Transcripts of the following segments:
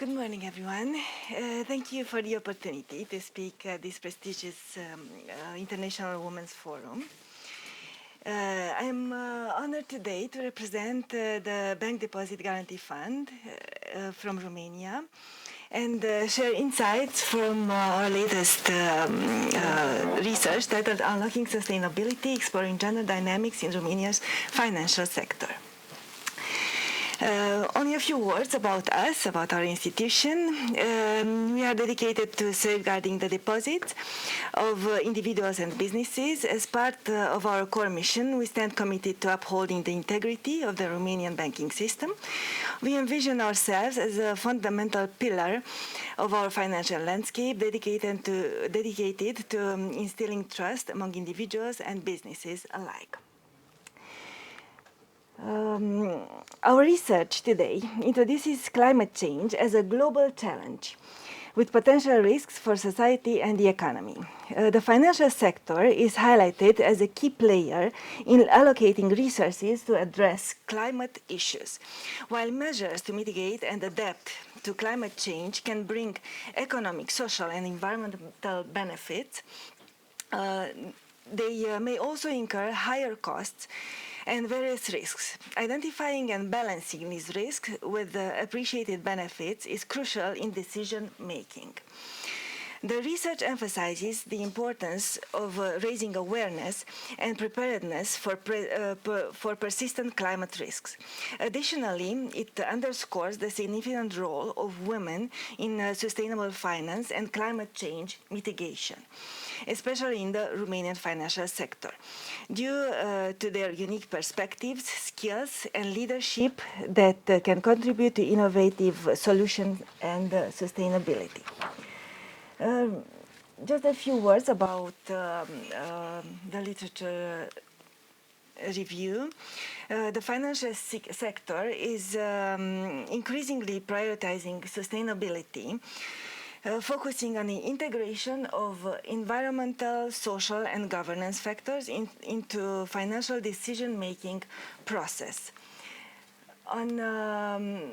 Good morning, everyone. Thank you for the opportunity to speak at this prestigious International Women's Forum. I'm honored today to represent the Bank Deposit Guarantee Fund from Romania and share insights from our latest research titled Unlocking Sustainability, Exploring Gender Dynamics in Romania's Financial Sector. Only a few words about us, about our institution. We are dedicated to safeguarding the deposits of individuals and businesses. As part of our core mission, we stand committed to upholding the integrity of the Romanian banking system. We envision ourselves as a fundamental pillar of our financial landscape, dedicated to instilling trust among individuals and businesses alike. Our research today introduces climate change as a global challenge with potential risks for society and the economy. The financial sector is highlighted as a key player in allocating resources to address climate issues. While measures to mitigate and adapt to climate change can bring economic, social, and environmental benefits, they may also incur higher costs and various risks. Identifying and balancing these risks with the appreciated benefits is crucial in decision making. The research emphasizes the importance of raising awareness and preparedness for persistent climate risks. Additionally, it underscores the significant role of women in sustainable finance and climate change mitigation, especially in the Romanian financial sector, due to their unique perspectives, skills, and leadership that can contribute to innovative solutions and sustainability. Just a few words about the literature review. The financial sector is increasingly prioritizing sustainability, focusing on the integration of environmental, social, and governance factors into financial decision-making process. On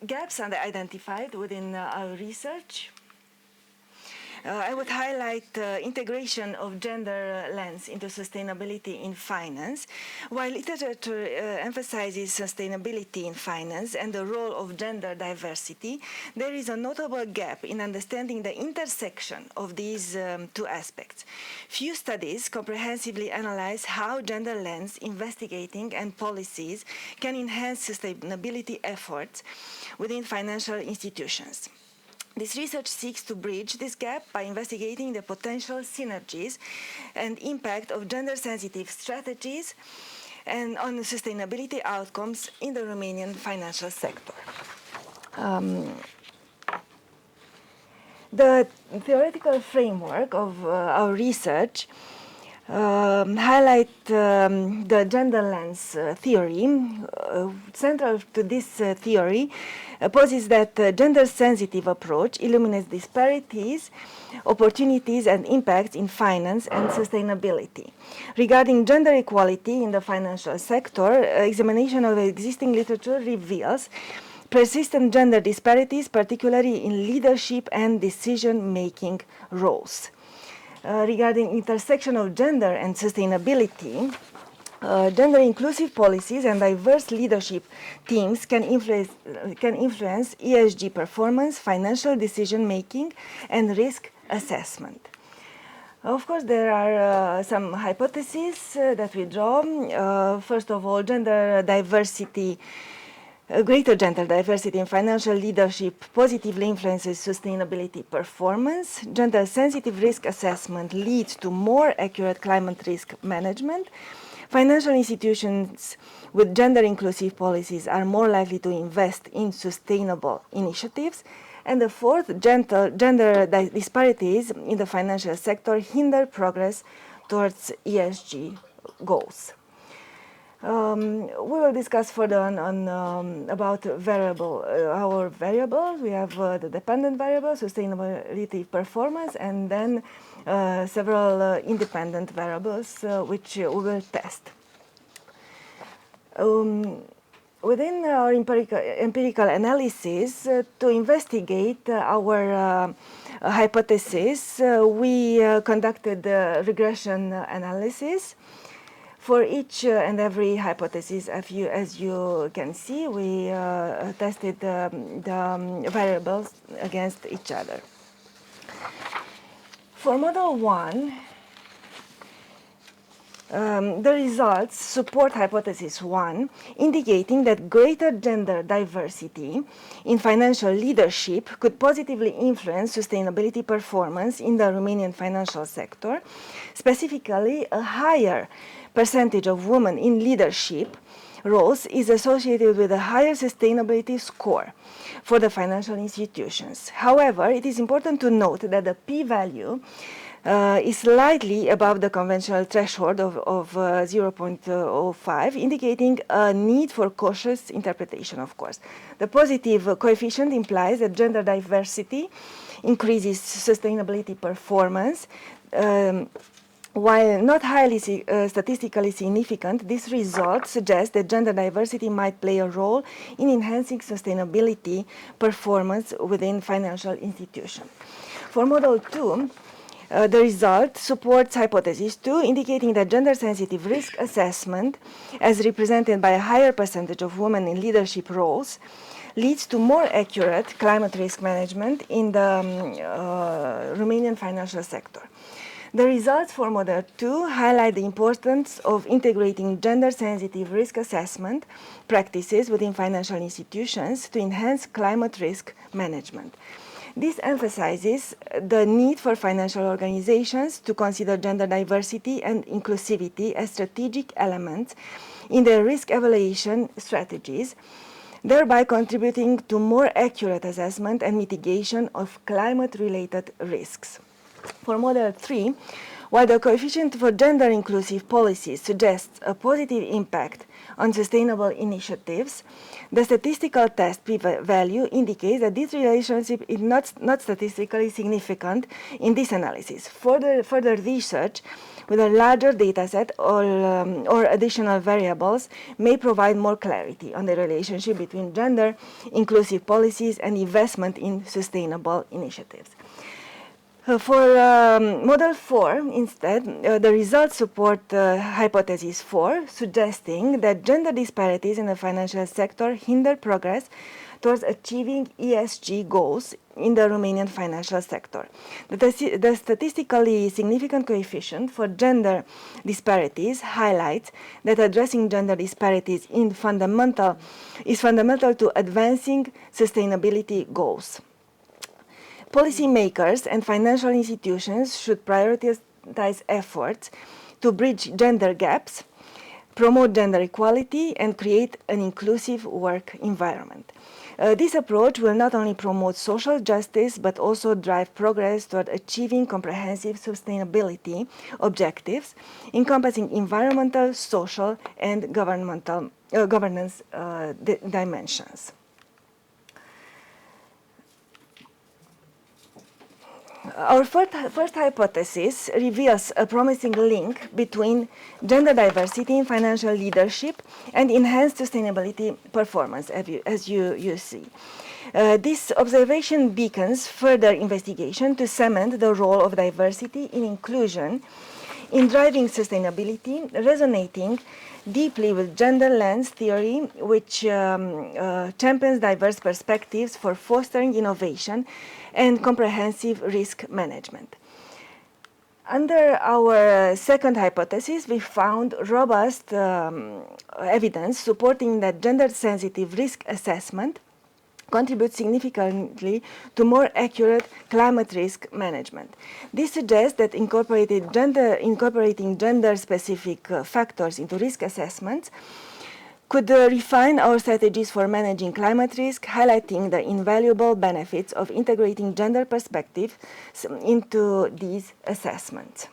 gaps identified within our research, I would highlight integration of gender lens into sustainability in finance. While literature emphasizes sustainability in finance and the role of gender diversity, there is a notable gap in understanding the intersection of these two aspects. Few studies comprehensively analyze how gender lens investigating and policies can enhance sustainability efforts within financial institutions. This research seeks to bridge this gap by investigating the potential synergies and impact of gender-sensitive strategies and on the sustainability outcomes in the Romanian financial sector. The theoretical framework of our research highlight the gender lens theory. Central to this theory poses that gender-sensitive approach illuminates disparities, opportunities, and impacts in finance and sustainability. Regarding gender equality in the financial sector, examination of existing literature reveals persistent gender disparities, particularly in leadership and decision-making roles. Regarding intersection of gender and sustainability, gender-inclusive policies and diverse leadership teams can influence ESG performance, financial decision-making, and risk assessment. Of course, there are some hypotheses that we draw. First of all, gender diversity. Greater gender diversity in financial leadership positively influences sustainability performance. Gender-sensitive risk assessment leads to more accurate climate risk management. Financial institutions with gender-inclusive policies are more likely to invest in sustainable initiatives. And the fourth, gender disparities in the financial sector hinder progress towards ESG goals. We will discuss further on about our variables. We have the dependent variables, sustainability performance, and then several independent variables which we will test. Within our empirical analysis, to investigate our hypothesis, we conducted regression analysis. For each and every hypothesis, as you can see, we tested the variables against each other. For model 1, the results support hypothesis 1, indicating that greater gender diversity in financial leadership could positively influence sustainability performance in the Romanian financial sector. Specifically, a higher percentage of women in leadership roles is associated with a higher sustainability score for the financial institutions. However, it is important to note that the p-value is slightly above the conventional threshold of 0.05, indicating a need for cautious interpretation, of course. The positive coefficient implies that gender diversity increases sustainability performance. While not highly statistically significant, this result suggests that gender diversity might play a role in enhancing sustainability performance within financial institutions. For model 2, the result supports hypothesis 2, indicating that gender-sensitive risk assessment, as represented by a higher percentage of women in leadership roles, leads to more accurate climate risk management in the Romanian financial sector. The results for model 2 highlight the importance of integrating gender-sensitive risk assessment practices within financial institutions to enhance climate risk management. This emphasizes the need for financial organizations to consider gender diversity and inclusivity as strategic elements in their risk evaluation strategies, thereby contributing to more accurate assessment and mitigation of climate-related risks. For model 3, while the coefficient for gender-inclusive policies suggests a positive impact on sustainable initiatives, the statistical test p-value indicates that this relationship is not statistically significant in this analysis. Further research with a larger dataset or additional variables may provide more clarity on the relationship between gender-inclusive policies and investment in sustainable initiatives. For model 4, instead, the results support hypothesis 4, suggesting that gender disparities in the financial sector hinder progress towards achieving ESG goals in the Romanian financial sector. The statistically significant coefficient for gender disparities highlights that addressing gender disparities is fundamental to advancing sustainability goals. Policymakers and financial institutions should prioritize efforts to bridge gender gaps, promote gender equality, and create an inclusive work environment. This approach will not only promote social justice, but also drive progress toward achieving comprehensive sustainability objectives, encompassing environmental, social, and governance dimensions. Our first hypothesis reveals a promising link between gender diversity in financial leadership and enhanced sustainability performance, as you see. This observation beacons further investigation to cement the role of diversity in inclusion in driving sustainability, resonating deeply with gender lens theory, which champions diverse perspectives for fostering innovation and comprehensive risk management. Under our second hypothesis, we found robust evidence supporting that gender-sensitive risk assessment contributes significantly to more accurate climate risk management. This suggests that incorporating gender-specific factors into risk assessments could refine our strategies for managing climate risk, highlighting the invaluable benefits of integrating gender perspectives into these assessments.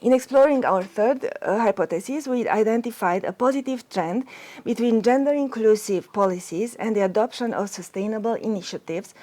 In exploring our third hypothesis, we identified a positive trend between gender-inclusive policies and the adoption of sustainable initiatives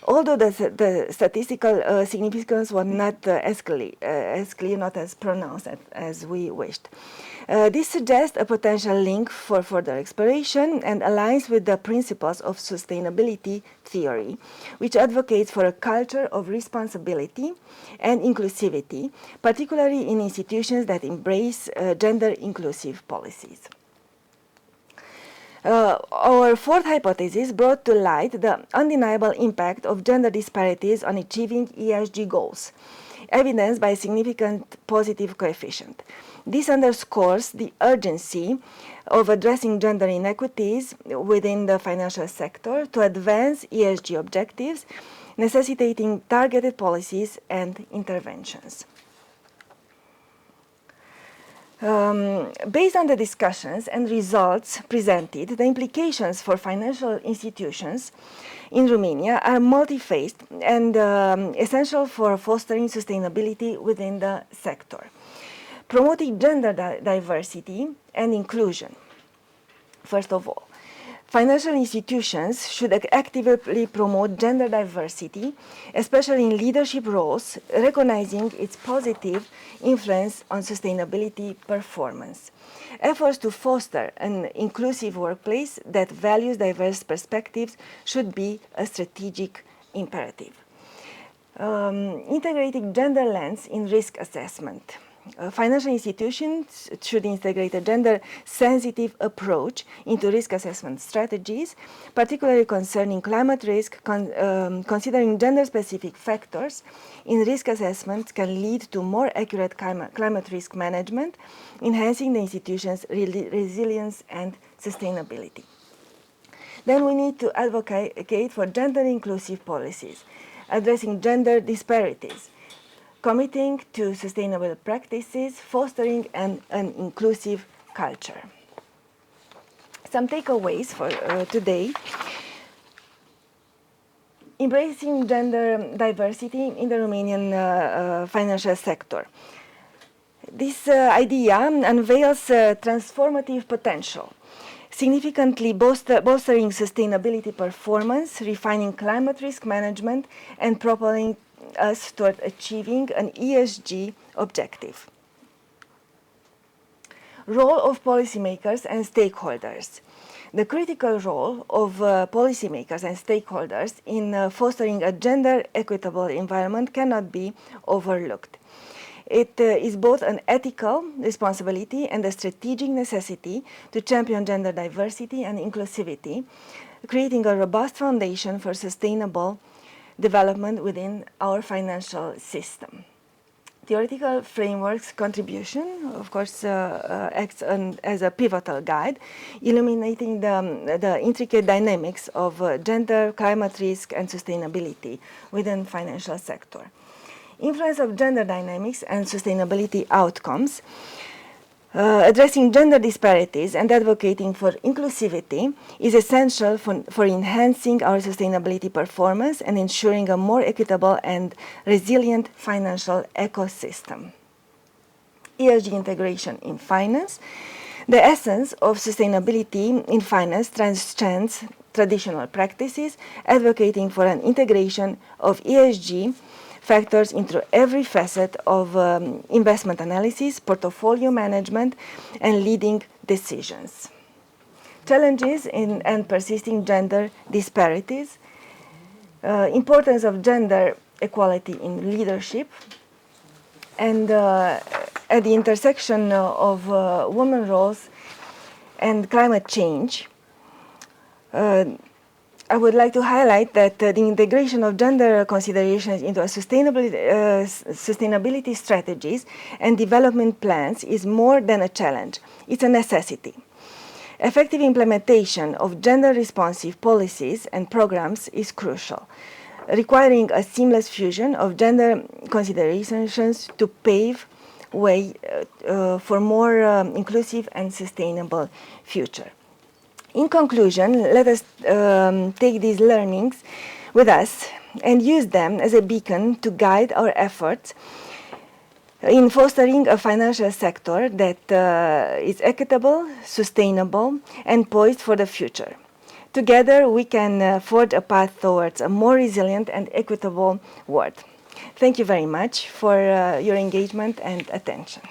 although the statistical significance was not as clear, not as pronounced as we wished. This suggests a potential link for further exploration and aligns with the principles of sustainability theory, which advocates for a culture of responsibility and inclusivity, particularly in institutions that embrace gender-inclusive policies. Our fourth hypothesis brought to light the undeniable impact of gender disparities on achieving ESG goals, evidenced by a significant positive coefficient. This underscores the urgency of addressing gender inequities within the financial sector to advance ESG objectives, necessitating targeted policies and interventions. Based on the discussions and results presented, the implications for financial institutions in Romania are multi-faced and essential for fostering sustainability within the sector. Promoting gender diversity and inclusion. First of all, financial institutions should actively promote gender diversity, especially in leadership roles, recognizing its positive influence on sustainability performance. Efforts to foster an inclusive workplace that values diverse perspectives should be a strategic imperative. Integrating gender lens in risk assessment. Financial institutions should integrate a gender-sensitive approach into risk assessment strategies, particularly concerning climate risk. Considering gender-specific factors in risk assessment can lead to more accurate climate risk management, enhancing the institution's resilience and sustainability. Then we need to advocate for gender-inclusive policies, addressing gender disparities, committing to sustainable practices, fostering an inclusive culture. Some takeaways for today. Embracing gender diversity in the Romanian financial sector. This idea unveils transformative potential, significantly bolstering sustainability performance, refining climate risk management, and propelling us toward achieving an ESG objective. Role of policymakers and stakeholders. The critical role of policymakers and stakeholders in fostering a gender equitable environment cannot be overlooked. It is both an ethical responsibility and a strategic necessity to champion gender diversity and inclusivity, creating a robust foundation for sustainable development within our financial system. Theoretical framework's contribution, of course, acts as a pivotal guide, illuminating the intricate dynamics of gender, climate risk, and sustainability within financial sector. Influence of gender dynamics and sustainability outcomes. Addressing gender disparities and advocating for inclusivity is essential for enhancing our sustainability performance and ensuring a more equitable and resilient financial ecosystem. ESG integration in finance. The essence of sustainability in finance transcends traditional practices, advocating for an integration of ESG factors into every facet of investment analysis, portfolio management, and leading decisions. Challenges in and persisting gender disparities, importance of gender equality in leadership, and at the intersection of women roles and climate change. I would like to highlight that the integration of gender considerations into a sustainability strategies and development plans is more than a challenge, it's a necessity. Effective implementation of gender-responsive policies and programs is crucial, requiring a seamless fusion of gender considerations to pave way for more inclusive and sustainable future. In conclusion, let us take these learnings with us and use them as a beacon to guide our efforts in fostering a financial sector that is equitable, sustainable, and poised for the future. Together, we can forge a path towards a more resilient and equitable world. Thank you very much for your engagement and attention.